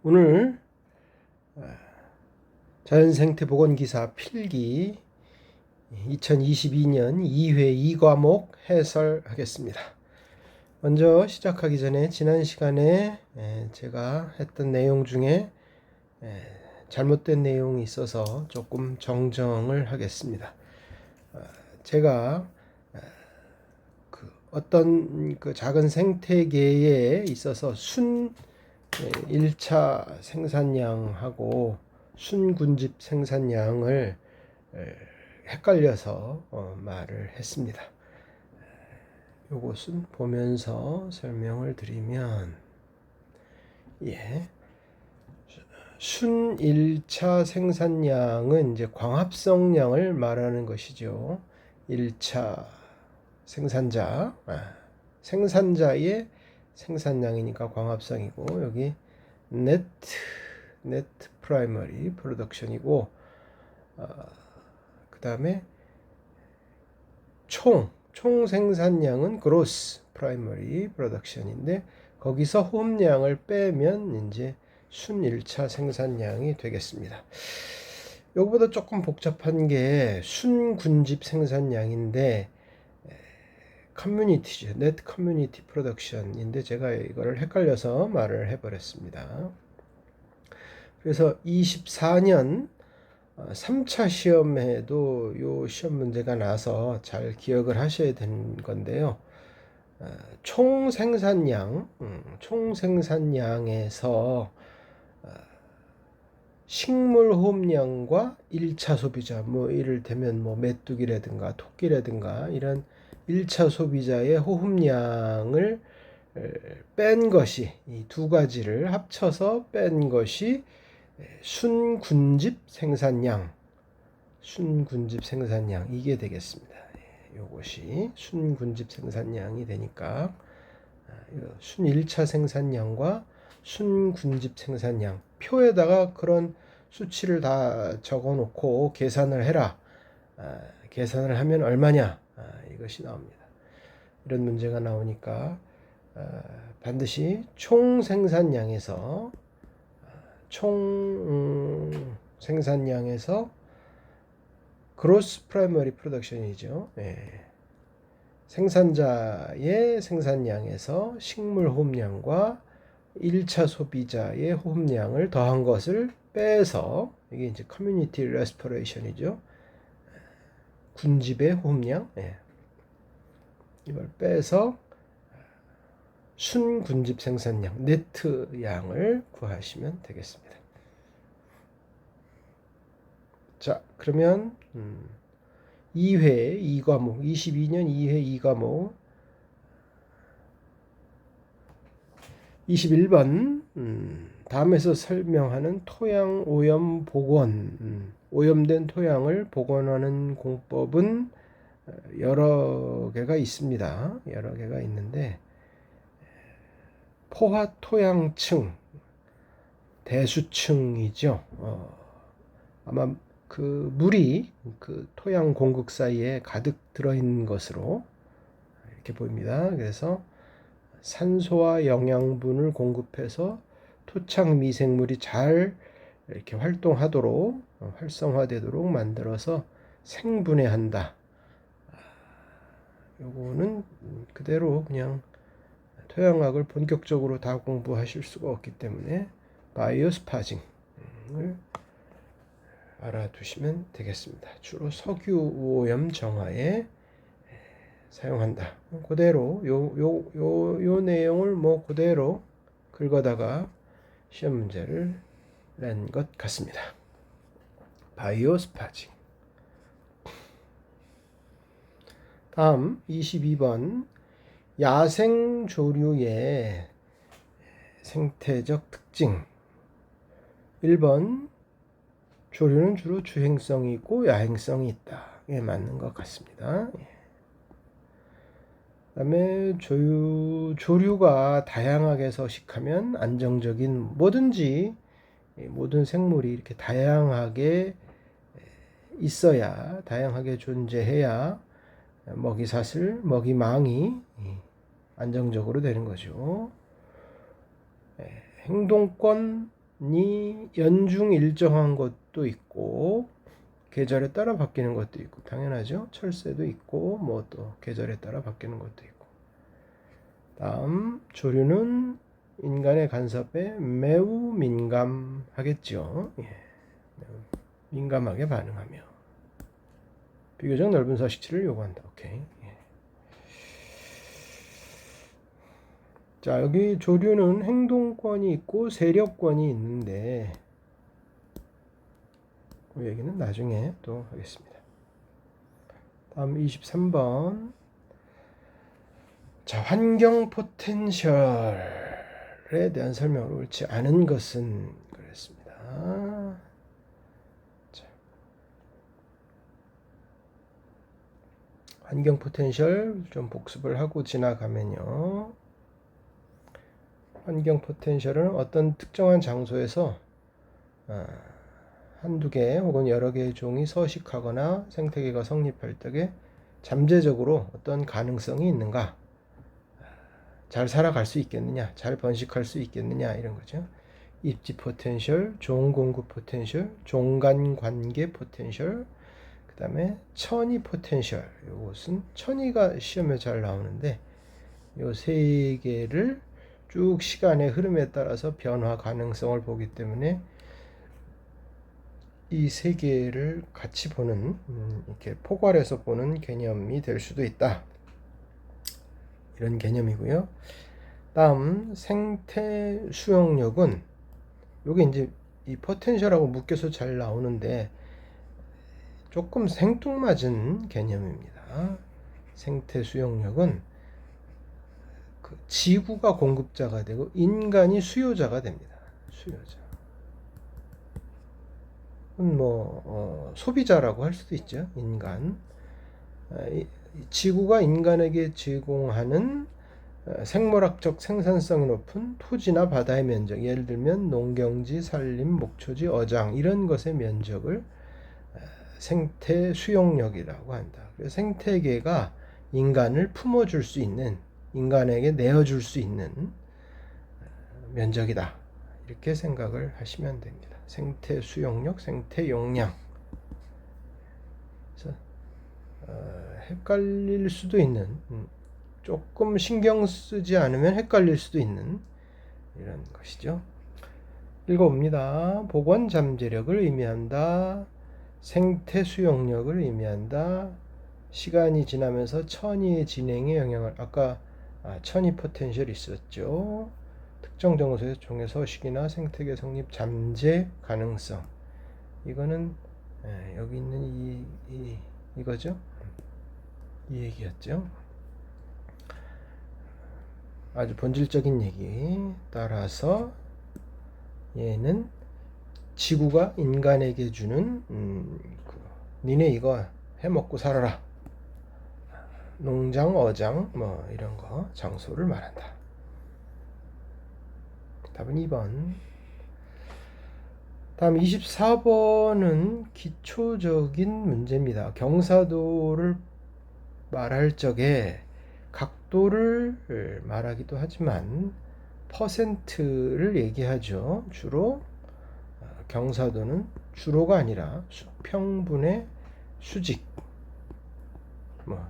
오늘 자연생태보건기사 필기 2022년 2회 2과목 해설하겠습니다. 먼저 시작하기 전에 지난 시간에 제가 했던 내용 중에 잘못된 내용이 있어서 조금 정정을 하겠습니다. 제가 어떤 작은 생태계에 있어서 1차 생산량하고 순군집 생산량을 헷갈려서 말을 했습니다. 요것은 보면서 설명을 드리면, 순 1차 생산량은 이제 광합성량을 말하는 것이죠. 1차 생산자의 생산량이니까 광합성이고, 여기 net primary production이고, 그 다음에 총 생산량은 gross primary production인데, 거기서 호흡량을 빼면 이제 순 1차 생산량이 되겠습니다. 요거보다 조금 복잡한 게 순군집 생산량인데, 커뮤니티죠. net community production인데 제가 이거를 헷갈려서 말을 해버렸습니다. 그래서 24년 3차 시험에도 요 시험 문제가 나서 잘 기억을 하셔야 되는 건데요. 총 생산량에서 식물 호흡량과 1차 소비자, 이를테면 메뚜기라든가 토끼라든가 이런 1차 소비자의 호흡량을 뺀 것이, 이 두 가지를 합쳐서 뺀 것이 순군집 생산량 이게 되겠습니다. 요것이 순군집 생산량이 되니까 순 1차 생산량과 순군집 생산량, 표에다가 그런 수치를 다 적어 놓고 계산을 해라. 계산을 하면 얼마냐? 이것이 나옵니다. 이런 문제가 나오니까 반드시 총 생산량에서 gross primary production이죠. 생산자의 생산량에서 식물 호흡량과 1차 소비자의 호흡량을 더한 것을 빼서, 이게 이제 community respiration이죠. 군집의 호흡량, 이걸 빼서 순군집 생산량, 네트 양을 구하시면 되겠습니다. 자, 그러면 2회 2과목, 22년 2회 2과목 21번 다음에서 설명하는 토양 오염 복원, 오염된 토양을 복원하는 공법은 여러 개가 있습니다. 여러 개가 있는데, 포화 토양층, 대수층이죠. 아마 그 물이 그 토양 공극 사이에 가득 들어있는 것으로 이렇게 보입니다. 그래서 산소와 영양분을 공급해서 토착 미생물이 잘 이렇게 활성화되도록 만들어서 생분해한다. 요거는 그대로 그냥 토양학을 본격적으로 다 공부하실 수가 없기 때문에 바이오스파징을 알아두시면 되겠습니다. 주로 석유 오염 정화에 사용한다. 그대로 요 내용을 그대로 긁어다가 시험 문제를 낸 것 같습니다. 바이오스파징. 다음 22번 야생 조류의 생태적 특징. 1번 조류는 주로 주행성이 있고 야행성이 있다. 이게 맞는 것 같습니다. 그 다음에 조류가 다양하게 서식하면 안정적인, 모든 생물이 이렇게 다양하게 있어야, 다양하게 존재해야 먹이사슬, 먹이망이 안정적으로 되는 거죠. 행동권이 연중 일정한 것도 있고 계절에 따라 바뀌는 것도 있고 당연하죠. 철새도 있고 뭐 또 계절에 따라 바뀌는 것도 있고. 다음 조류는 인간의 간섭에 매우 민감하겠죠. 예, 매우 민감하게 반응하며 비교적 넓은 서식지를 요구한다. 오케이. 예. 자, 여기 조류는 행동권이 있고 세력권이 있는데 그 얘기는 나중에 또 하겠습니다. 다음 23번. 자, 환경 포텐셜에 대한 설명으로 옳지 않은 것은 그랬습니다. 자, 환경 포텐셜 좀 복습을 하고 지나가면요. 환경 포텐셜은 어떤 특정한 장소에서 한두 개 혹은 여러 개의 종이 서식하거나 생태계가 성립할 때에 잠재적으로 어떤 가능성이 있는가, 잘 살아갈 수 있겠느냐, 잘 번식할 수 있겠느냐 이런 거죠. 입지 포텐셜, 종 공급 포텐셜, 종간 관계 포텐셜, 그 다음에 천위 포텐셜. 이것은 천위가 시험에 잘 나오는데 이 세 개를 쭉 시간의 흐름에 따라서 변화 가능성을 보기 때문에 이 세 개를 같이 보는 이렇게 포괄해서 보는 개념이 될 수도 있다. 이런 개념이고요. 다음 생태 수용력은 요게 이제 이 포텐셜하고 묶여서 잘 나오는데 조금 생뚱맞은 개념입니다. 생태 수용력은 그 지구가 공급자가 되고 인간이 수요자가 됩니다. 수요자. 소비자라고 할 수도 있죠. 인간. 지구가 인간에게 제공하는 생물학적 생산성이 높은 토지나 바다의 면적, 예를 들면 농경지, 산림, 목초지, 어장 이런 것의 면적을 생태 수용력이라고 한다. 그래서 생태계가 인간을 품어줄 수 있는, 인간에게 내어줄 수 있는 면적이다. 이렇게 생각을 하시면 됩니다. 생태 수용력, 생태 용량. 그래서 헷갈릴 수도 있는, 조금 신경 쓰지 않으면 헷갈릴 수도 있는 이런 것이죠. 읽어봅니다. 복원 잠재력을 의미한다. 생태 수용력을 의미한다. 시간이 지나면서 천위의 진행에 영향을, 아까 천위 포텐셜이 있었죠. 특정 정서의 종의 서식이나 생태계 성립 잠재 가능성. 이거는 여기 있는 이거죠. 이 얘기였죠. 아주 본질적인 얘기. 따라서 얘는 지구가 인간에게 주는 니네 이거 해먹고 살아라. 농장, 어장 뭐 이런 거 장소를 말한다. 답은 2번. 다음 24번은 기초적인 문제입니다. 경사도를 말할 적에 각도를 말하기도 하지만 퍼센트를 얘기하죠. 주로 경사도는 주로가 아니라 수평분의 수직, 뭐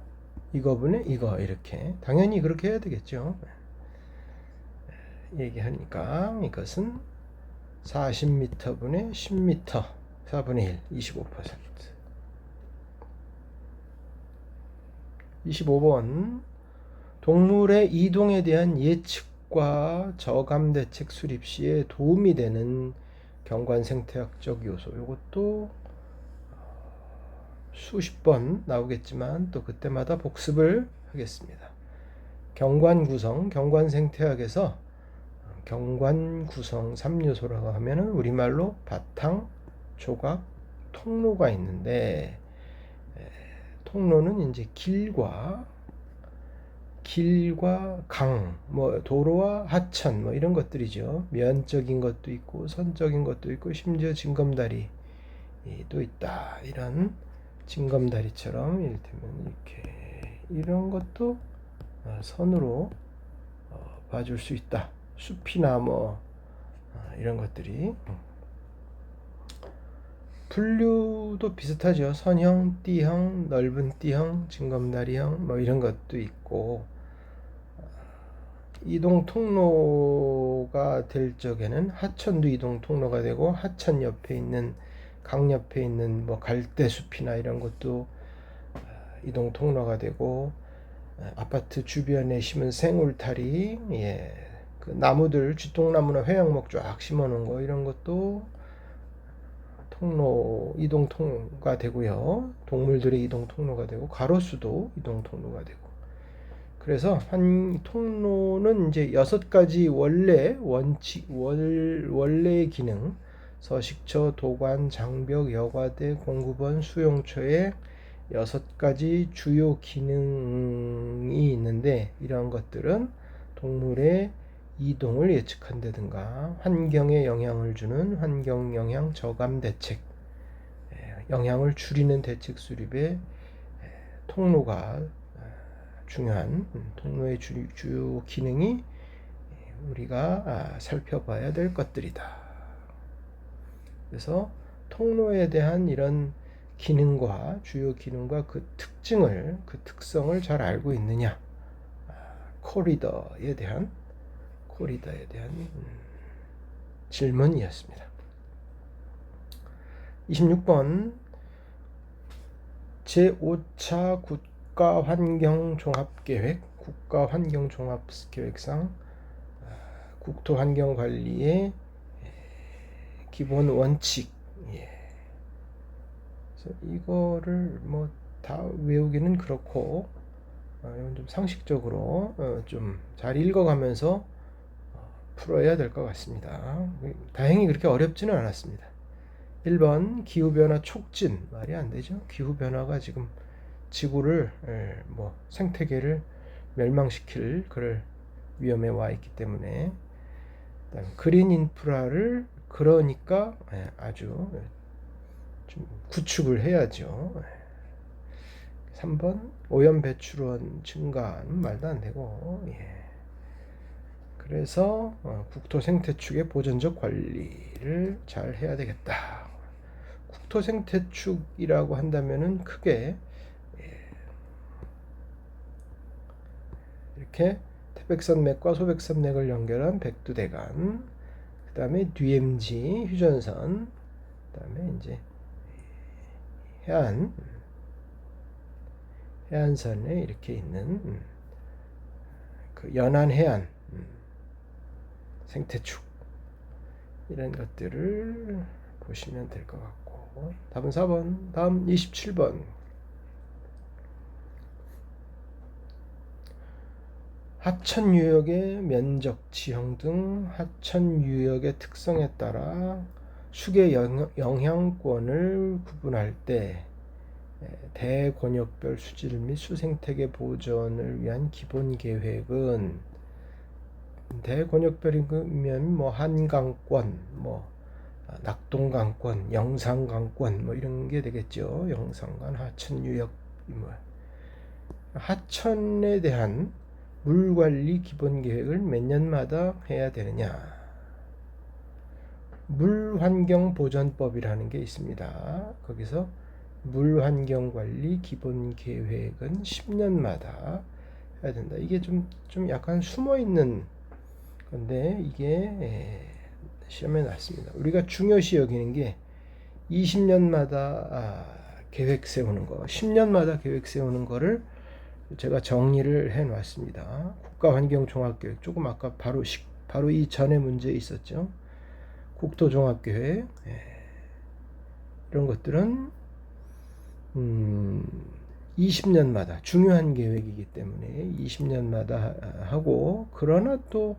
이거분의 이거 이렇게 당연히 그렇게 해야 되겠죠. 얘기하니까 이것은 40m분의 10m 4분의 1 25%. 25번 동물의 이동에 대한 예측과 저감 대책 수립 시에 도움이 되는 경관 생태학적 요소. 이것도 수십 번 나오겠지만 또 그때마다 복습을 하겠습니다. 경관 구성, 경관 생태학에서 경관 구성 3요소라고 하면은 우리말로 바탕, 조각, 통로가 있는데 통로는 이제 길과 강, 뭐 도로와 하천 뭐 이런 것들이죠. 면적인 것도 있고 선적인 것도 있고 심지어 징검다리도 있다. 이런 징검다리처럼 이를테면 이렇게 이런 것도 선으로 봐줄 수 있다. 숲이나 뭐 이런 것들이. 분류도 비슷하죠. 선형, D형, 넓은 D형, 징검다리형 뭐 이런 것도 있고, 이동 통로가 될 적에는 하천도 이동 통로가 되고, 하천 옆에 있는 강 옆에 있는 뭐 갈대숲이나 이런 것도 이동 통로가 되고, 아파트 주변에 심은 생울타리, 그 나무들 쥐똥나무나 회양목 쫙 심어 놓은 거 이런 것도 통로 이동 통로가 되고요. 동물들의 이동 통로가 되고, 가로수도 이동 통로가 되고. 그래서 한 통로는 이제 6가지 원래의 기능, 서식처, 도관, 장벽, 여과대, 공급원, 수용처의 6가지 주요 기능이 있는데, 이러한 것들은 동물의 이동을 예측한다든가 환경에 영향을 주는 환경 영향 저감 대책, 영향을 줄이는 대책 수립의 통로가 중요한 통로의 주요 기능이 우리가 살펴봐야 될 것들이다. 그래서 통로에 대한 이런 기능과 주요 기능과 그 특성을 잘 알고 있느냐, 코리더에 대한 질문이었습니다. 26번 제5차 국가환경종합계획상 국토환경관리의 기본 원칙. 그래서 이거를 뭐 다 외우기는 그렇고, 이건 좀 상식적으로 좀 잘 읽어가면서 풀어야 될 것 같습니다. 다행히 그렇게 어렵지는 않았습니다. 1번 기후변화 촉진, 말이 안 되죠. 기후변화가 지금 지구를 뭐 생태계를 멸망시킬 그럴 위험에 와 있기 때문에, 그다음에 그린 인프라를 그러니까 아주 좀 구축을 해야죠. 3번 오염 배출원 증가는 말도 안 되고, 그래서 국토 생태축의 보전적 관리를 잘 해야 되겠다. 국토 생태축이라고 한다면은 크게 이렇게 태백산맥과 소백산맥을 연결한 백두대간, 그 다음에 DMZ 휴전선, 그 다음에 이제 해안선에 이렇게 있는 그 연안해안 생태축, 이런 것들을 보시면 될 것 같고, 답은 4번. 다음 27번 하천유역의 면적, 지형 등 하천유역의 특성에 따라 수계 영향권을 구분할 때 대권역별 수질 및 수생태계 보전을 위한 기본 계획은, 대권역별이면 뭐 한강권, 뭐 낙동강권, 영산강권 뭐 이런 게 되겠죠. 영산강, 하천유역, 뭐 하천에 대한 물관리 기본계획을 몇 년마다 해야 되느냐. 물환경보전법이라는 게 있습니다. 거기서 물환경관리 기본계획은 10년마다 해야 된다. 이게 좀 약간 숨어있는 건데, 이게 시험에 났습니다. 우리가 중요시 여기는 게 20년마다 계획 세우는 거, 10년마다 계획 세우는 거를 제가 정리를 해 놨습니다. 국가환경종합계획, 조금 아까 바로 이 전에 문제 있었죠. 국토종합계획, 이런 것들은 20년마다 중요한 계획이기 때문에 20년마다 하고, 그러나 또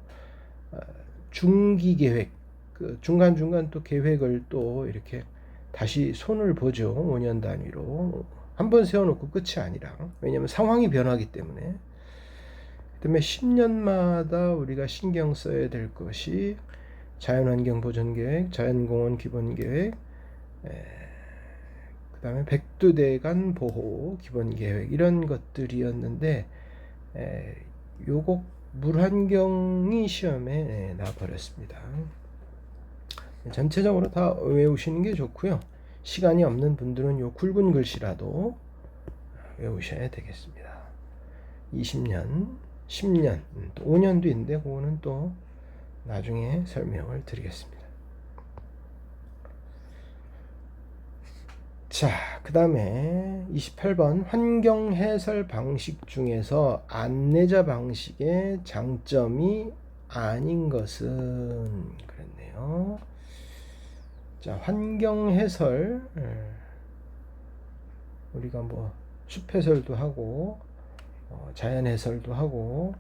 중기계획, 그 중간중간 또 계획을 또 이렇게 다시 손을 보죠. 5년 단위로 한번 세워놓고 끝이 아니라, 왜냐하면 상황이 변하기 때문에. 그다음에 10년마다 우리가 신경 써야 될 것이 자연환경보전계획, 자연공원 기본계획, 그 다음에 백두대간 보호 기본계획, 이런 것들이었는데, 요거 물환경이 시험에 나버렸습니다. 전체적으로 다 외우시는 게 좋고요. 시간이 없는 분들은 요 굵은 글씨라도 외우셔야 되겠습니다. 20년, 10년, 또 5년도 있는데 그거는 또 나중에 설명을 드리겠습니다. 자, 그 다음에 28번 환경 해설 방식 중에서 안내자 방식의 장점이 아닌 것은 그랬네요. 자, 환경 해설, 우리가 뭐 숲 해설도 하고 자연 해설도 하고,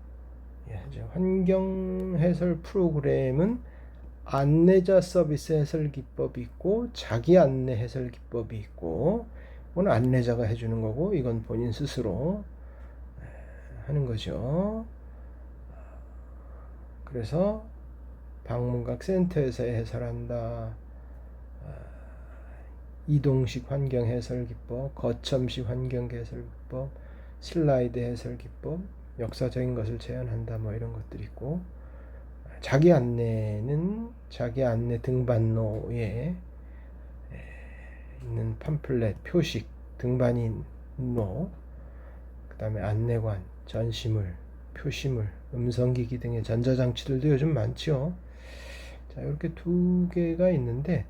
이제 환경 해설 프로그램은 안내자 서비스 해설 기법이 있고 자기 안내 해설 기법이 있고, 이건 안내자가 해주는 거고 이건 본인 스스로 하는 거죠. 그래서 방문각 센터에서 해설한다, 이동식 환경 해설 기법, 거점식 환경 해설 기법, 슬라이드 해설 기법, 역사적인 것을 재현한다, 뭐 이런 것들이 있고, 자기 안내는 자기 안내 등반로에 있는 팜플렛, 표식, 등반인로, 그 다음에 안내관, 전시물, 표시물, 음성기기 등의 전자장치들도 요즘 많죠. 자, 이렇게 두 개가 있는데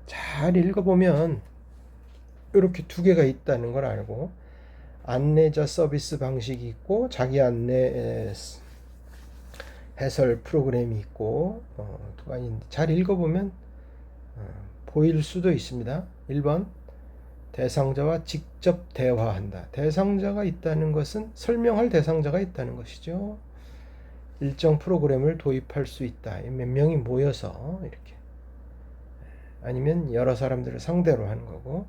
잘 읽어보면 이렇게 두 개가 있다는 걸 알고, 안내자 서비스 방식이 있고 자기 안내 해설 프로그램이 있고 두 가지인데 잘 읽어보면 보일 수도 있습니다. 1번 대상자와 직접 대화한다. 대상자가 있다는 것은 설명할 대상자가 있다는 것이죠. 일정 프로그램을 도입할 수 있다. 몇 명이 모여서 이렇게, 아니면 여러 사람들을 상대로 하는 거고,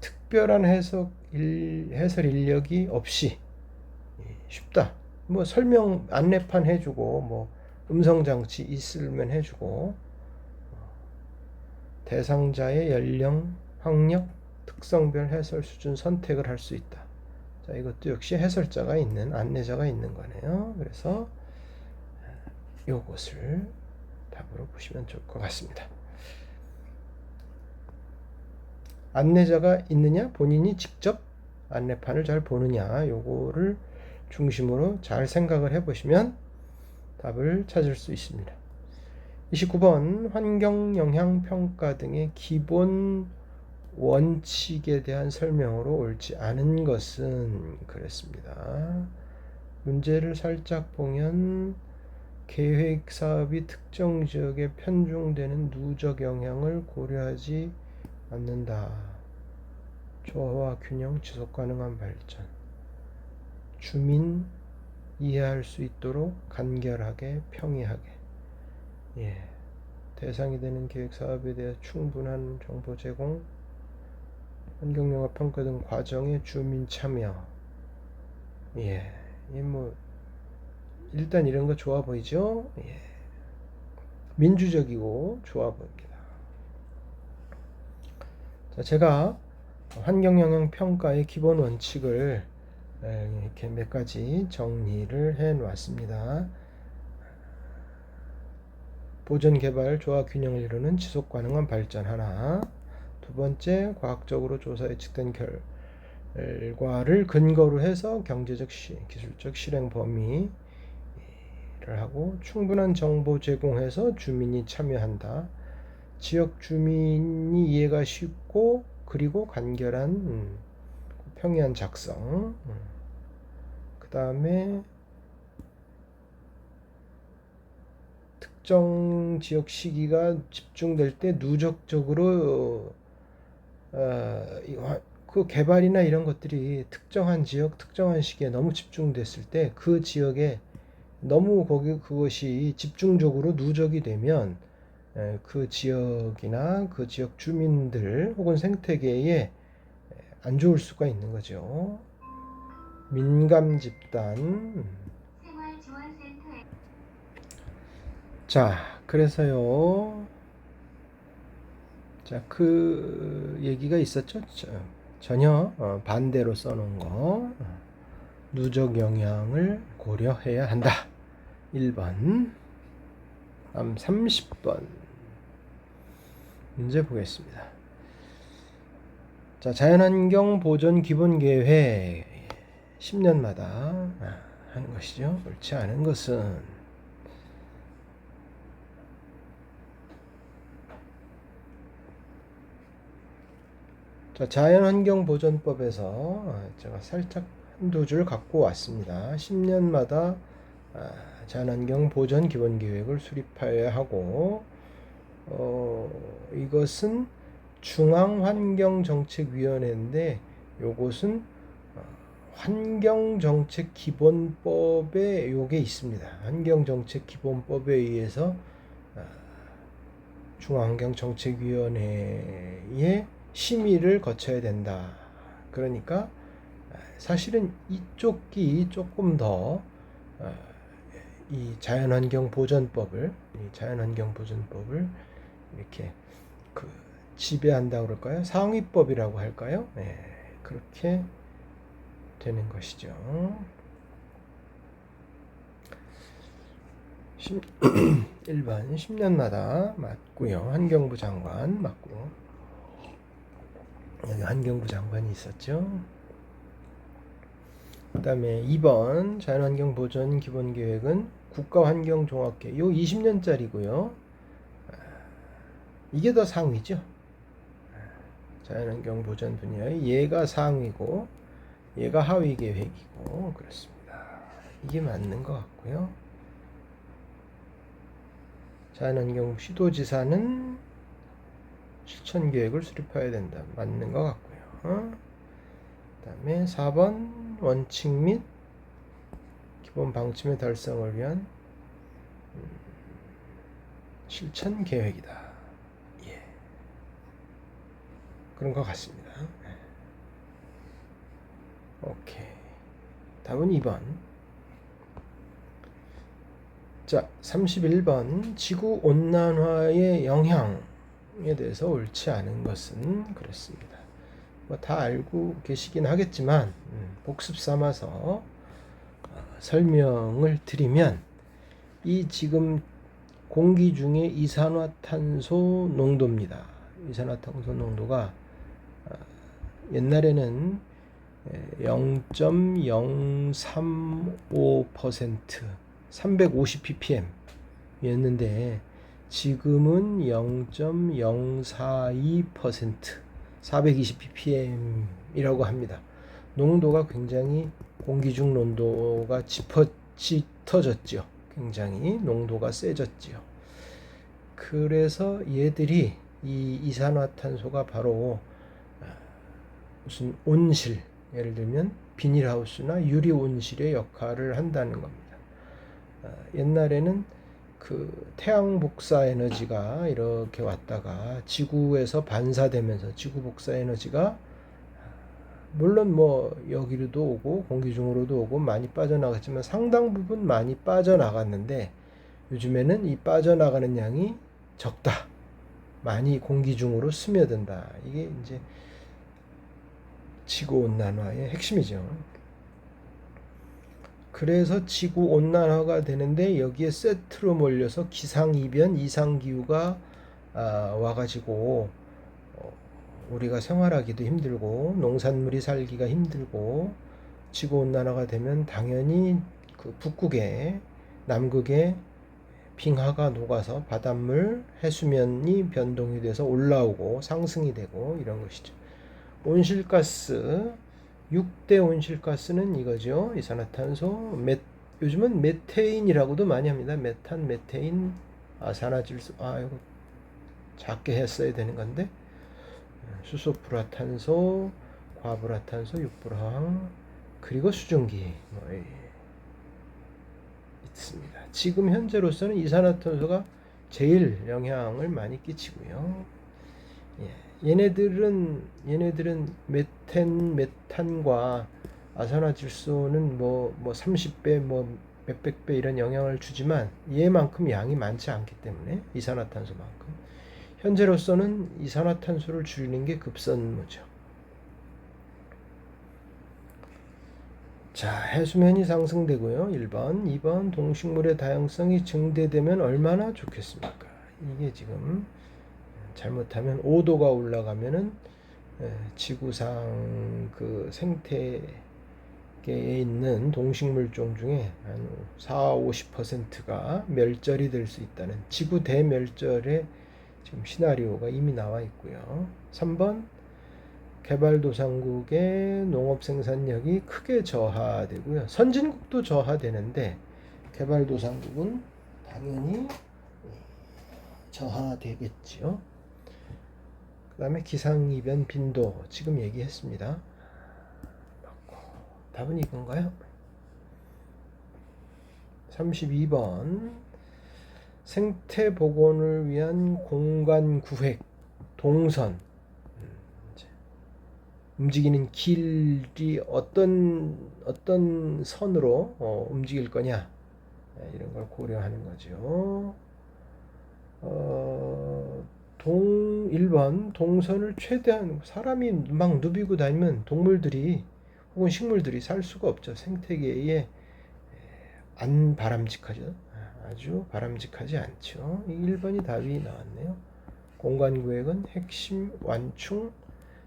특별한 해설 인력이 없이 쉽다. 뭐 설명 안내판 해주고, 뭐 음성장치 있으면 해주고, 대상자의 연령, 학력, 특성별 해설 수준 선택을 할 수 있다. 자, 이것도 역시 해설자가 있는, 안내자가 있는 거네요. 그래서 요것을 답으로 보시면 좋을 것 같습니다. 안내자가 있느냐, 본인이 직접 안내판을 잘 보느냐, 요거를 중심으로 잘 생각을 해보시면 답을 찾을 수 있습니다. 29번 환경영향평가 등의 기본 원칙에 대한 설명으로 옳지 않은 것은 그랬습니다. 문제를 살짝 보면 계획 사업이 특정 지역에 편중되는 누적 영향을 고려하지 않는다. 조화와 균형, 지속 가능한 발전. 주민 이해할 수 있도록 간결하게, 평이하게. 대상이 되는 계획 사업에 대해 충분한 정보 제공, 환경영향 평가 등 과정의 주민 참여. 뭐 일단 이런 거 좋아 보이죠? 민주적이고 좋아 보입니다. 자, 제가 환경영향 평가의 기본 원칙을 이렇게 몇 가지 정리를 해 놓았습니다. 보전 개발, 조화 균형을 이루는 지속 가능한 발전 하나. 두 번째, 과학적으로 조사 예측된 결과를 근거로 해서 경제적, 기술적 실행 범위를 하고, 충분한 정보 제공해서 주민이 참여한다. 지역 주민이 이해가 쉽고 그리고 간결한 평이한 작성. 그 다음에 특정 지역 시기가 집중될 때 누적적으로 그 개발이나 이런 것들이 특정한 지역, 특정한 시기에 너무 집중됐을 때 그 지역에 너무 그것이 집중적으로 누적이 되면 그 지역이나 그 지역 주민들 혹은 생태계에 안 좋을 수가 있는 거죠. 민감 집단. 자, 그래서요. 자, 그 얘기가 있었죠. 전혀 반대로 써놓은 거. 누적 영향을 고려해야 한다. 1번. 30번. 문제 보겠습니다. 자, 자연환경 보존 기본계획 10년마다 하는 것이죠. 옳지 않은 것은 자, 자연환경보전법에서 제가 살짝 한두 줄 갖고 왔습니다. 10년마다 자연환경 보전 기본계획을 수립하여야 하고 이것은 중앙환경정책위원회인데 요것은 환경정책기본법에 요게 있습니다. 환경정책기본법에 의해서 중앙환경정책위원회의 심의를 거쳐야 된다. 그러니까 사실은 이쪽이 조금 더 이 자연환경보전법을 이렇게 그 지배한다고 그럴까요? 상위법이라고 할까요? 네, 그렇게 되는 것이죠. 1번 10년마다 맞고요. 환경부 장관 맞고 여기 환경부 장관이 있었죠. 그 다음에 2번 자연환경 보전 기본계획은 국가환경종합계획 요 20년짜리고요. 이게 더 상위죠. 자연환경 보전 분야의 얘가 상위고 얘가 하위 계획이고 그렇습니다. 이게 맞는 것 같고요. 자연환경 시도지사는 실천계획을 수립해야 된다. 맞는 것 같고요. 그 다음에 4번 원칙 및 기본 방침의 달성을 위한 실천 계획이다. 예. 그런 것 같습니다. 오케이. 답은 2번. 자, 31번 지구 온난화의 영향에 대해서 옳지 않은 것은 그렇습니다. 뭐 다 알고 계시긴 하겠지만 복습 삼아서 설명을 드리면 이 지금 공기 중에 이산화탄소 농도입니다. 이산화탄소 농도가 옛날에는 0.035% 350 ppm이었는데 지금은 0.042% 420 ppm이라고 합니다. 농도가 굉장히 공기 중 농도가 짙어졌죠. 굉장히 농도가 세졌죠. 그래서 얘들이 이 이산화탄소가 바로 무슨 온실, 예를 들면 비닐하우스나 유리 온실의 역할을 한다는 겁니다. 옛날에는 그 태양 복사 에너지가 이렇게 왔다가 지구에서 반사되면서 지구 복사 에너지가 물론 뭐 여기로도 오고 공기 중으로도 오고 많이 빠져나갔지만 상당 부분 많이 빠져나갔는데 요즘에는 이 빠져나가는 양이 적다. 많이 공기 중으로 스며든다. 이게 이제 지구 온난화의 핵심이죠. 그래서 지구 온난화가 되는데 여기에 세트로 몰려서 기상이변, 이상기후가 와가지고 우리가 생활하기도 힘들고 농산물이 살기가 힘들고 지구 온난화가 되면 당연히 그 북극에 남극에 빙하가 녹아서 바닷물 해수면이 변동이 돼서 올라오고 상승이 되고 이런 것이죠. 온실가스 6대 온실가스는 이거죠. 이산화탄소, 요즘은 메테인이라고도 많이 합니다. 메탄, 메테인, 아산화질소. 이거 작게 했어야 되는 건데 수소불화탄소, 과불화탄소, 육불화황, 그리고 수증기 있습니다. 지금 현재로서는 이산화탄소가 제일 영향을 많이 끼치고요. 얘네들은 메탄과 아산화질소는 뭐 30배 몇백 배 이런 영향을 주지만 얘만큼 양이 많지 않기 때문에 이산화탄소만큼 현재로서는 이산화탄소를 줄이는 게 급선무죠. 자, 해수면이 상승되고요. 1번, 2번 동식물의 다양성이 증대되면 얼마나 좋겠습니까? 이게 지금 잘못하면 5도가 올라가면은 지구상 그 생태계에 있는 동식물종 중에 한 40~50%가 멸절이 될 수 있다는 지구 대멸절의 지금 시나리오가 이미 나와 있고요. 3번 개발도상국의 농업 생산력이 크게 저하되고요. 선진국도 저하되는데 개발도상국은 당연히 저하되겠지요. 그 다음에 기상이변 빈도 지금 얘기했습니다. 답은 이건가요? 32번 생태복원을 위한 공간구획 동선 움직이는 길이 어떤 선으로 움직일 거냐 이런 걸 고려하는 거죠. 1번 동선을 최대한 사람이 막 누비고 다니면 동물들이 혹은 식물들이 살 수가 없죠. 생태계에 안 바람직하죠. 아주 바람직하지 않죠. 1번이 답이 나왔네요. 공간구획은 핵심, 완충,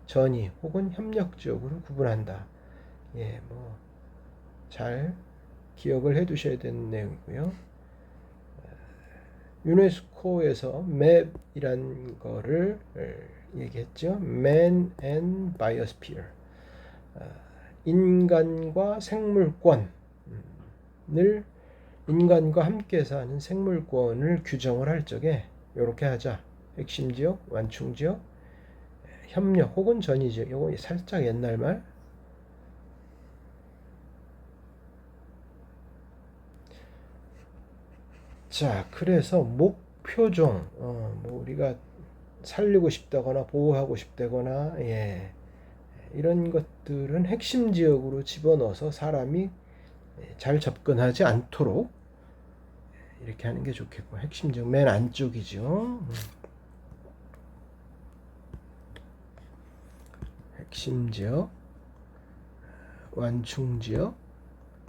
전이 혹은 협력적으로 구분한다. 예, 잘 기억을 해 두셔야 되는 내용이고요. 유네스코에서 맵이란 거를 얘기했죠. Man and Biosphere. 인간과 생물권을 인간과 함께 사는 생물권을 규정을 할 적에 이렇게 하자. 핵심 지역, 완충 지역, 협력 혹은 전이 지역. 이거 살짝 옛날 말. 자, 그래서 목표종, 우리가 살리고 싶다거나 보호하고 싶다거나, 이런 것들은 핵심 지역으로 집어넣어서 사람이 잘 접근하지 않도록 이렇게 하는 게 좋겠고, 핵심 지역 맨 안쪽이죠. 핵심 지역, 완충 지역,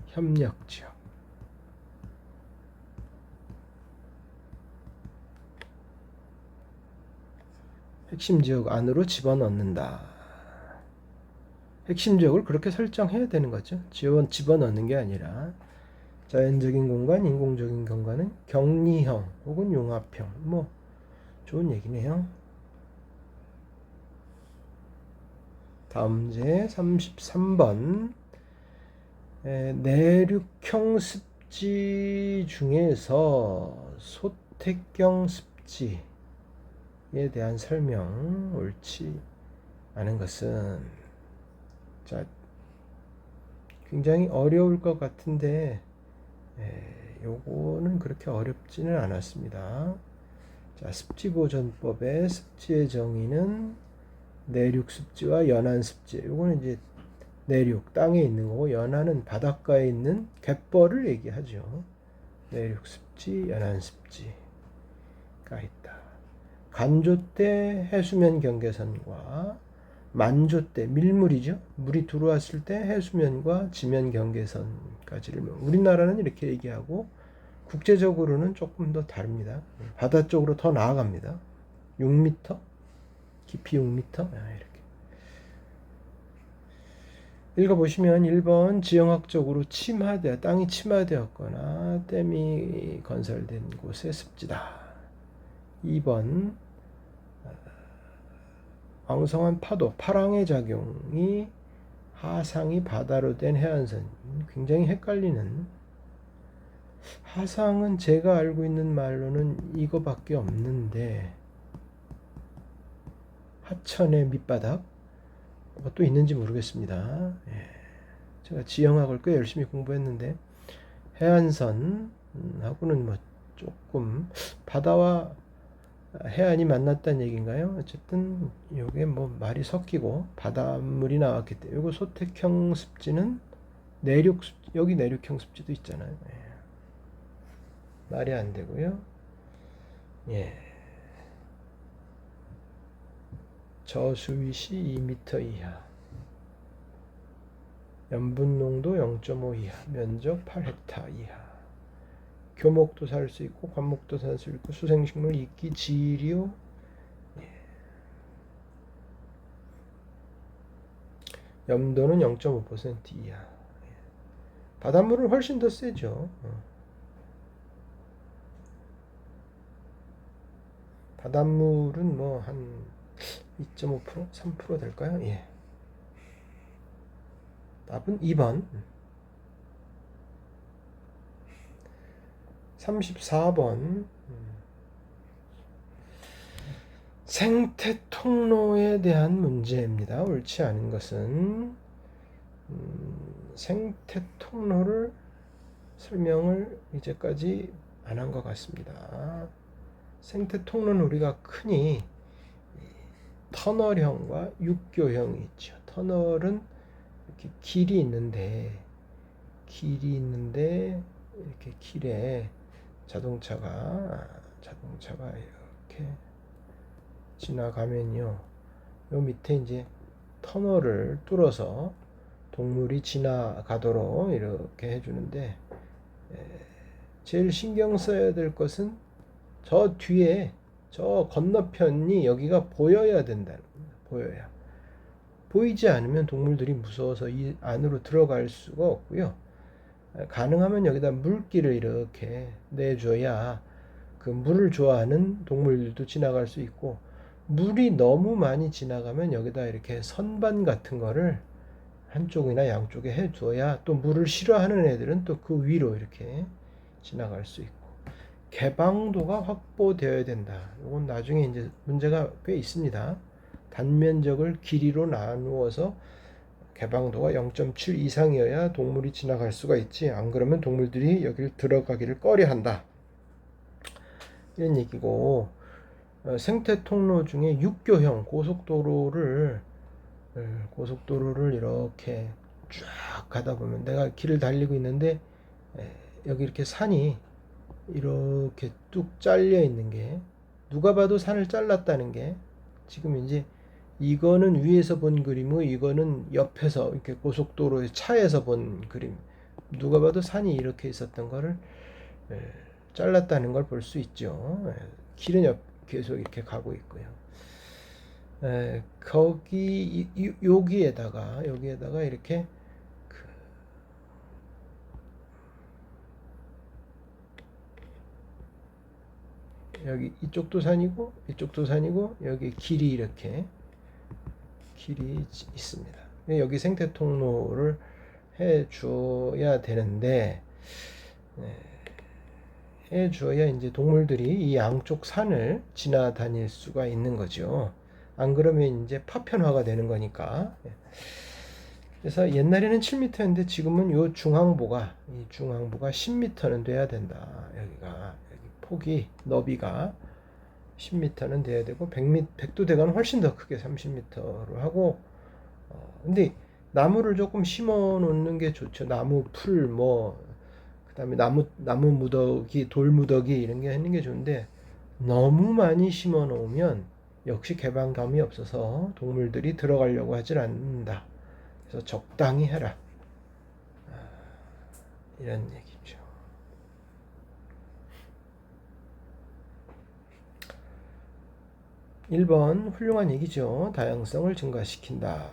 협력 지역. 핵심 지역 안으로 집어넣는다. 핵심 지역을 그렇게 설정해야 되는 거죠. 집어넣는 게 아니라 자연적인 공간, 인공적인 공간은 격리형 혹은 융합형. 좋은 얘기네요. 다음 문제 33번. 내륙형 습지 중에서 소택경 습지에 대한 설명 옳지 않은 것은, 자, 굉장히 어려울 것 같은데 요거는 그렇게 어렵지는 않았습니다. 자, 습지보전법의 습지의 정의는 내륙 습지와 연안 습지. 요거는 이제 내륙 땅에 있는 거고, 연안은 바닷가에 있는 갯벌을 얘기하죠. 내륙 습지, 연안 습지가 있다. 간조 때 해수면 경계선과 만조 때 밀물이죠. 물이 들어왔을 때 해수면과 지면 경계선까지를 우리나라는 이렇게 얘기하고, 국제적으로는 조금 더 다릅니다. 바다 쪽으로 더 나아갑니다. 6m? 깊이 6m? 이렇게. 읽어보시면 1번 지형학적으로 땅이 침하되었거나 댐이 건설된 곳의 습지다. 2번 왕성한 파도, 파랑의 작용이 하상이 바다로 된 해안선. 굉장히 헷갈리는. 하상은 제가 알고 있는 말로는 이거밖에 없는데, 하천의 밑바닥 또 있는지 모르겠습니다. 제가 지형학을 꽤 열심히 공부했는데 해안선하고는 조금 바다와 해안이 만났다는 얘기인가요? 어쨌든 요게 말이 섞이고 바닷물이 나왔기 때문에 요거 소택형 습지는 여기 내륙형 습지도 있잖아요. 말이 안 되고요. 저수위시 2m 이하, 염분 농도 0.5 이하, 면적 8헥타 이하, 교목도 살 수 있고 관목도 살 수 있고 수생식물 이끼 지류 염도는 0.5% 이하. 바닷물은 훨씬 더 세죠. 바닷물은 뭐 한 2.5%, 3% 될까요? 예. 답은 2번. 34번. 생태 통로에 대한 문제입니다. 옳지 않은 것은 생태 통로를 설명을 이제까지 안 한 것 같습니다. 생태 통로는 우리가 흔히 터널형과 육교형이 있죠. 터널은 이렇게 길이 있는데 이렇게 길에 자동차가 이렇게 지나가면요, 요 밑에 이제 터널을 뚫어서 동물이 지나가도록 이렇게 해주는데, 제일 신경 써야 될 것은 저 뒤에 저 건너편이 여기가 보여야 된다는 겁니다. 보여야. 보이지 않으면 동물들이 무서워서 이 안으로 들어갈 수가 없고요. 가능하면 여기다 물길을 이렇게 내줘야 그 물을 좋아하는 동물들도 지나갈 수 있고, 물이 너무 많이 지나가면 여기다 이렇게 선반 같은 거를 한쪽이나 양쪽에 해줘야 또 물을 싫어하는 애들은 또 그 위로 이렇게 지나갈 수 있고, 개방도가 확보되어야 된다. 이건 나중에 이제 문제가 꽤 있습니다. 단면적을 길이로 나누어서 개방도가 0.7 이상이어야 동물이 지나갈 수가 있지, 안 그러면 동물들이 여기를 들어가기를 꺼려한다, 이런 얘기고, 생태 통로 중에 육교형 고속도로를 이렇게 쫙 가다 보면, 내가 길을 달리고 있는데 여기 이렇게 산이 이렇게 뚝 잘려 있는 게, 누가 봐도 산을 잘랐다는 게, 지금 이제 이거는 위에서 본 그림이고 이거는 옆에서 이렇게 고속도로의 차에서 본 그림, 누가 봐도 산이 이렇게 있었던 거를 잘랐다는 걸 볼 수 있죠. 길은 계속 이렇게 가고 있고요. 거기 여기에다가 이렇게 여기 이쪽도 산이고 이쪽도 산이고, 여기 길이 이렇게 길이 있습니다. 여기 생태 통로를 해줘야 되는데, 해줘야 이제 동물들이 이 양쪽 산을 지나다닐 수가 있는 거죠. 안 그러면 이제 파편화가 되는 거니까. 그래서 옛날에는 7m였는데 지금은 이 중앙부가 10m는 돼야 된다. 여기가 폭이, 너비가 10m는 돼야 되고, 100도대가는 훨씬 더 크게 30m로 하고, 근데 나무를 조금 심어 놓는 게 좋죠. 나무 풀, 그다음에 나무 무더기, 돌 무더기 이런 게 하는 게 좋은데, 너무 많이 심어 놓으면 역시 개방감이 없어서 동물들이 들어가려고 하질 않는다. 그래서 적당히 해라, 이런 얘기죠. (1번) 훌륭한 얘기죠. 다양성을 증가시킨다.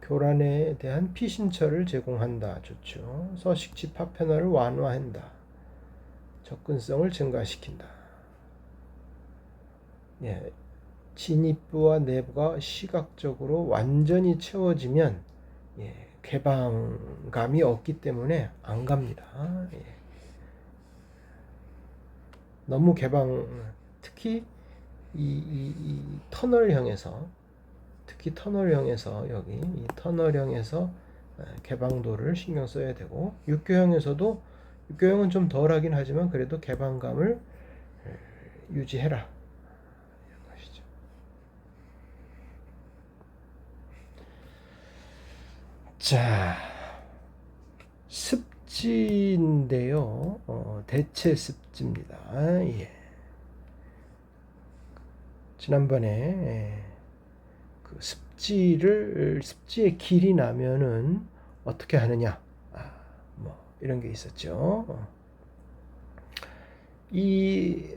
교란에 대한 피신처를 제공한다. 좋죠. 서식지 파편화를 완화한다. 접근성을 증가시킨다. 예, 진입부와 내부가 시각적으로 완전히 채워지면 개방감이 없기 때문에 안 갑니다. 너무 특히 이 터널형에서, 여기 이 터널형에서 개방도를 신경 써야 되고, 육교형은 좀 덜하긴 하지만 그래도 개방감을 유지해라, 이런 것이죠. 자, 습지인데요. 대체 습지입니다. 지난번에 그 습지의 길이 나면은 어떻게 하느냐, 이런 게 있었죠. 이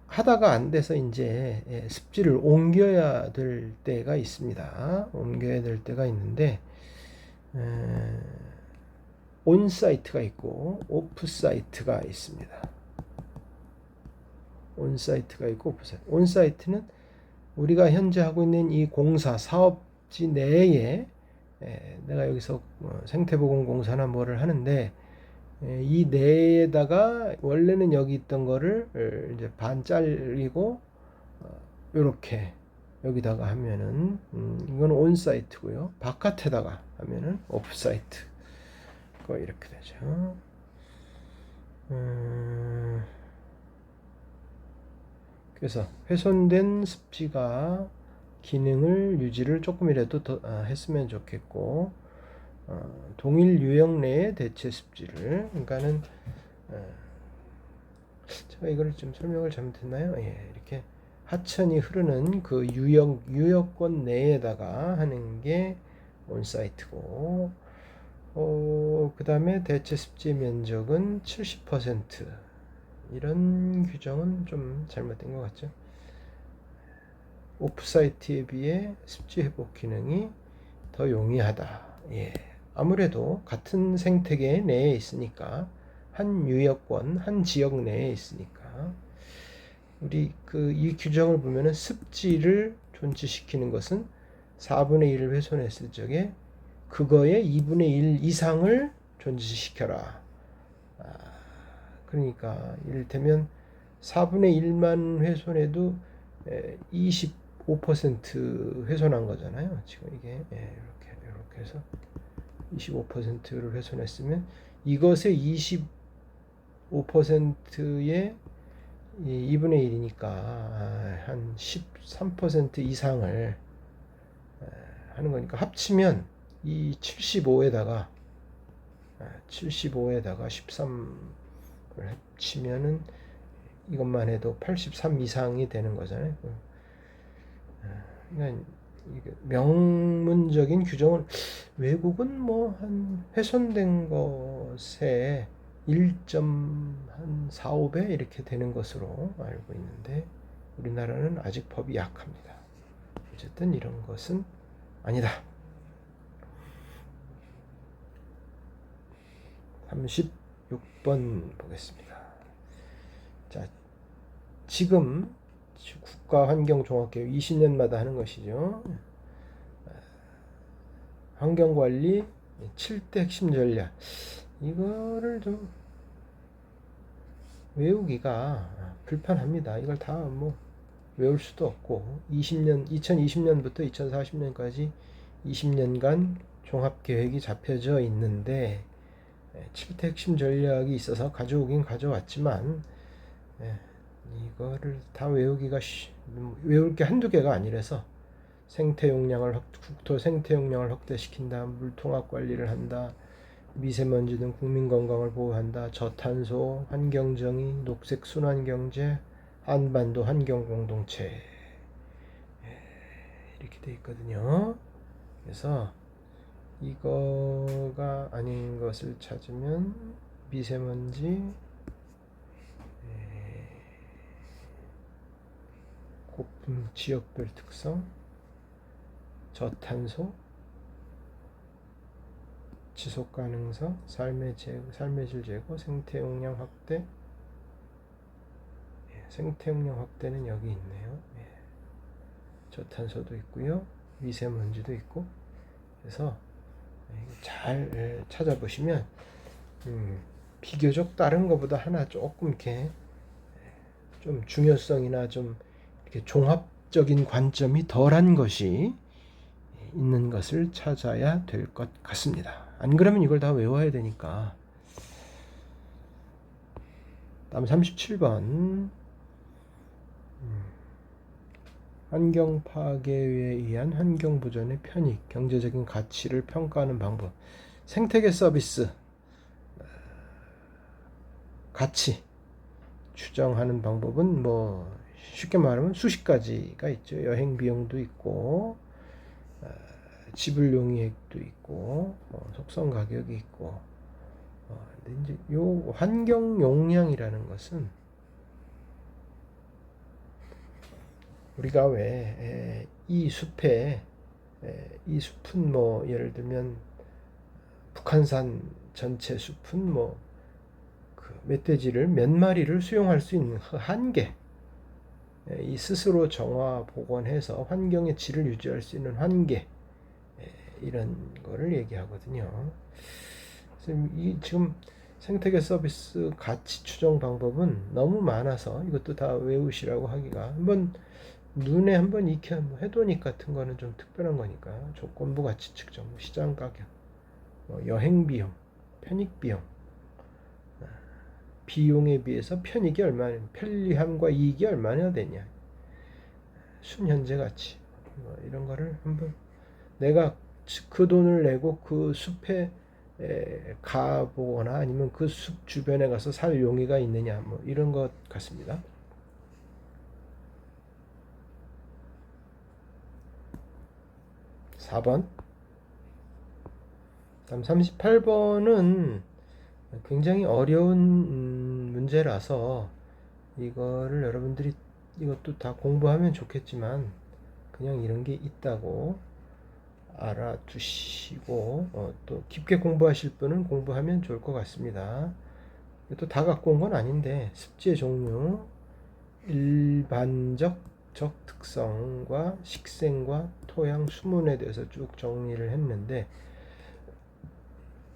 하다가 안 돼서 이제 습지를 옮겨야 될 때가 있습니다. 옮겨야 될 때가 있는데 온 사이트가 있고 오프 사이트가 있습니다. 온 사이트가 있고 오프 사이트. 온 사이트는 우리가 현재 하고 있는 이 공사 사업지 내에 내가 여기서 생태보건공사나 뭐를 하는데 이 내에다가 원래는 여기 있던 거를 이제 반 잘리고 이렇게 여기다가 하면은 이건 온 사이트고요. 바깥에다가 하면은 오프 사이트. 거 이렇게 되죠. 그래서 훼손된 습지가 기능을 유지를 조금이라도 더 했으면 좋겠고 동일 유형 내의 대체 습지를 그러니까는 제가 이걸 좀 설명을 잘못했나요? 예, 이렇게 하천이 흐르는 그 유역권 내에다가 하는 게 온사이트고 그 다음에 대체 습지 면적은 70% 이런 규정은 좀 잘못된 것 같죠. 오프사이트에 비해 습지 회복 기능이 더 용이하다. 예. 아무래도 같은 생태계 내에 있으니까 한 유역권, 한 지역 내에 있으니까 우리 이 규정을 보면은 습지를 존치시키는 것은 4분의 1을 훼손했을 적에 그거의 2분의 1 이상을 존치시켜라. 그러니까 이를테면 4분의 1만 훼손해도 25% 훼손한 거잖아요. 지금 이게 이렇게 해서 25%를 훼손했으면 이것의 25%의 2분의 1이니까 한 13% 이상을 하는 거니까 합치면 이 75에다가 13을 합치면은 이것만 해도 83 이상이 되는 거잖아요. 그러니까 명문적인 규정은 외국은 뭐 한 훼손된 것에 1.45배 이렇게 되는 것으로 알고 있는데 우리나라는 아직 법이 약합니다. 어쨌든 이런 것은 아니다. 36번 보겠습니다. 자, 지금 국가환경종합계획 20년마다 하는 것이죠. 환경관리 7대 핵심 전략. 이거를 좀 외우기가 불편합니다. 이걸 다 뭐 외울 수도 없고 2020년부터 2040년까지 20년간 종합계획이 잡혀져 있는데 7대 핵심 전략이 있어서 가져오긴 가져왔지만 이거를 다 외울 게 한두 개가 아니라서 국토 생태 용량을 확대시킨다, 물통합 관리를 한다, 미세먼지 등 국민 건강을 보호한다, 저탄소, 환경정의, 녹색 순환경제, 한반도 환경 공동체 이렇게 돼 있거든요. 그래서 이거가 아닌 것을 찾으면 미세먼지, 고품 지역별 특성, 저탄소, 지속 가능성, 삶의 질 제고, 생태 용량 확대. 생태 용량 확대는 여기 있네요. 저탄소도 있고요, 미세먼지도 있고. 그래서 잘 찾아보시면 비교적 다른 것보다 하나 조금 이렇게 좀 중요성이나 좀 이렇게 종합적인 관점이 덜한 것이 있는 것을 찾아야 될 것 같습니다. 안 그러면 이걸 다 외워야 되니까. 다음 37번 환경 파괴에 의한 환경 보전의 편익, 경제적인 가치를 평가하는 방법. 생태계 서비스 가치 추정하는 방법은 뭐 쉽게 말하면 수십 가지가 있죠. 여행 비용도 있고 지불 용이액도 있고 속성 가격이 있고 근데 이제 요 환경 용량이라는 것은 우리가 왜 이 숲에 이 숲은 뭐 예를 들면 북한산 전체 숲은 뭐 그 멧돼지를 몇 마리를 수용할 수 있는 한계, 이 스스로 정화 복원해서 환경의 질을 유지할 수 있는 한계, 이런 거를 얘기하거든요. 그래서 이 지금 생태계 서비스 가치 추정 방법은 너무 많아서 이것도 다 외우시라고 하기가, 한번 눈에 한번 익혀 뭐 해도닉 같은 거는 좀 특별한 거니까 조건부 가치 측정, 시장 가격, 여행 비용, 편익 비용, 비용에 비해서 편익이 얼마나, 편리함과 이익이 얼마나 되냐, 순현재 가치, 이런 거를 한번 내가 그 돈을 내고 그 숲에 가보거나 아니면 그 숲 주변에 가서 살 용의가 있느냐, 뭐 이런 것 같습니다. 4번. 다음 38번은 굉장히 어려운 문제라서 이거를 여러분들이 이것도 다 공부하면 좋겠지만 그냥 이런 게 있다고 알아두시고 또 깊게 공부하실 분은 공부하면 좋을 것 같습니다. 또 다 갖고 온 건 아닌데 습지의 종류, 일반적 특성과 식생과 토양, 수문에 대해서 쭉 정리를 했는데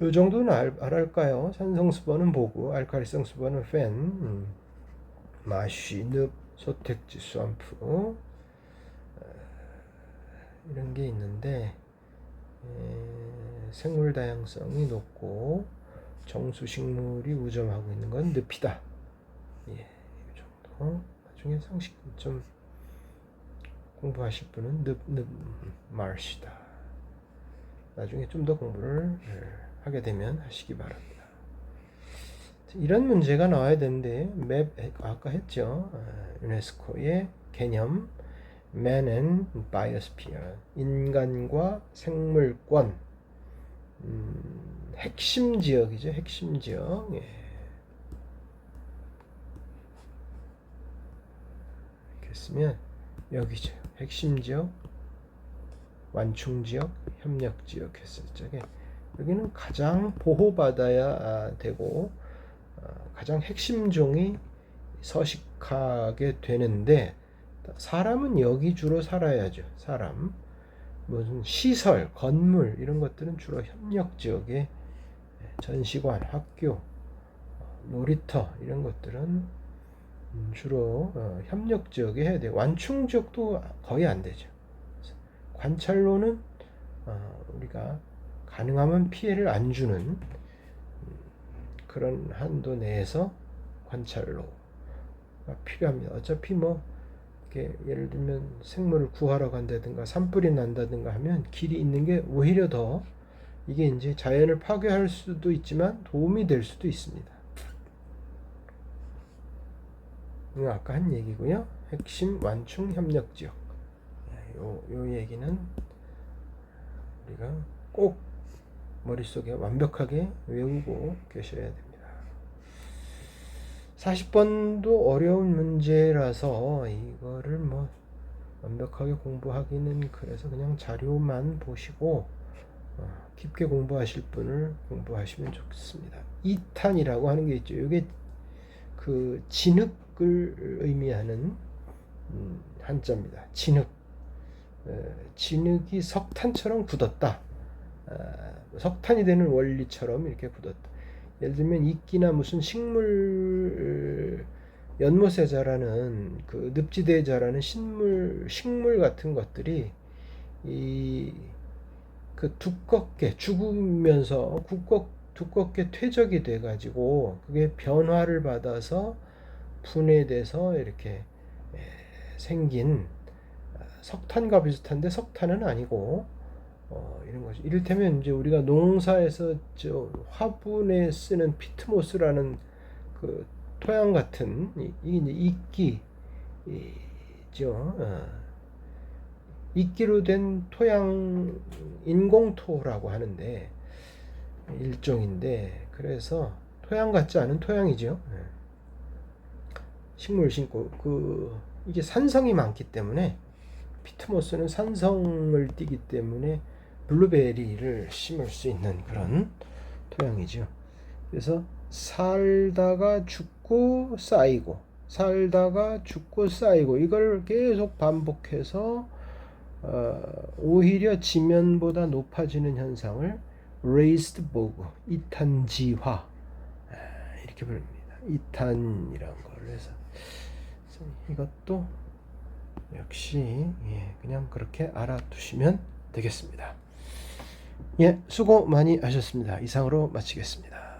이 정도는 알까요? 산성수번은 보고, 알칼리성 수번은 펜, 마쉬, 늪, 소택지, 수암프, 이런 게 있는데 생물 다양성이 높고 정수식물이 우점하고 있는 건 늪이다. 이 정도. 나중에 상식 좀 공부하실 분은 늪 마시다. 나중에 좀 더 공부를 하게 되면 하시기 바랍니다. 이런 문제가 나와야 되는데, 맵 아까 했죠. 유네스코의 개념 Man and Biosphere, 인간과 생물권, 핵심 지역이죠. 핵심 지역. 예. 이렇게 쓰면 여기죠. 핵심 지역, 완충 지역, 협력 지역 했을 적에 여기는 가장 보호받아야 되고 가장 핵심 종이 서식하게 되는데, 사람은 여기 주로 살아야죠. 사람, 무슨 시설, 건물 이런 것들은 주로 협력 지역에, 전시관, 학교, 놀이터 이런 것들은 주로 협력 지역에 해야 돼요. 완충 지역도 거의 안 되죠. 관찰로는 우리가 가능하면 피해를 안 주는 그런 한도 내에서 관찰로가 필요합니다. 어차피 뭐 이렇게 예를 들면 생물을 구하러 간다든가 산불이 난다든가 하면 길이 있는 게 오히려 더 이게 이제 자연을 파괴할 수도 있지만 도움이 될 수도 있습니다. 이거 아까 한 얘기고요. 핵심 완충 협력 지역. 요 얘기는 우리가 꼭 머릿속에 완벽하게 외우고 계셔야 됩니다. 40번도 어려운 문제라서 이거를 뭐 완벽하게 공부하기는, 그래서 그냥 자료만 보시고 깊게 공부하실 분을 공부하시면 좋겠습니다. 2탄이라고 하는 게 있죠. 이게 그 진흙을 의미하는 한자입니다. 진흙. 진흙이 석탄처럼 굳었다. 석탄이 되는 원리처럼 이렇게 굳었다. 예를 들면 이끼나 무슨 식물, 연못에 자라는 그 늪지대에 자라는 식물 같은 것들이 그 두껍게 죽으면서 두껍게 퇴적이 돼 가지고 그게 변화를 받아서 분해돼서 이렇게 생긴 석탄과 비슷한데 석탄은 아니고 이런 거죠. 이를테면 이제 우리가 농사에서 화분에 쓰는 피트모스라는 그 토양 같은 이게 이제 이끼죠. 이끼로 된 토양, 인공토라고 하는데 일종인데, 그래서 토양 같지 않은 토양이죠. 식물 심고 그 이게 산성이 많기 때문에 피트모스는 산성을 띠기 때문에 블루베리를 심을 수 있는 그런 토양이죠. 그래서 살다가 죽고 쌓이고 살다가 죽고 쌓이고 이걸 계속 반복해서 오히려 지면보다 높아지는 현상을 raised bog, 이탄지화 이렇게 부릅니다. 이탄이라는 걸 해서 이것도 역시 그냥 그렇게 알아두시면 되겠습니다. 수고 많이 하셨습니다. 이상으로 마치겠습니다.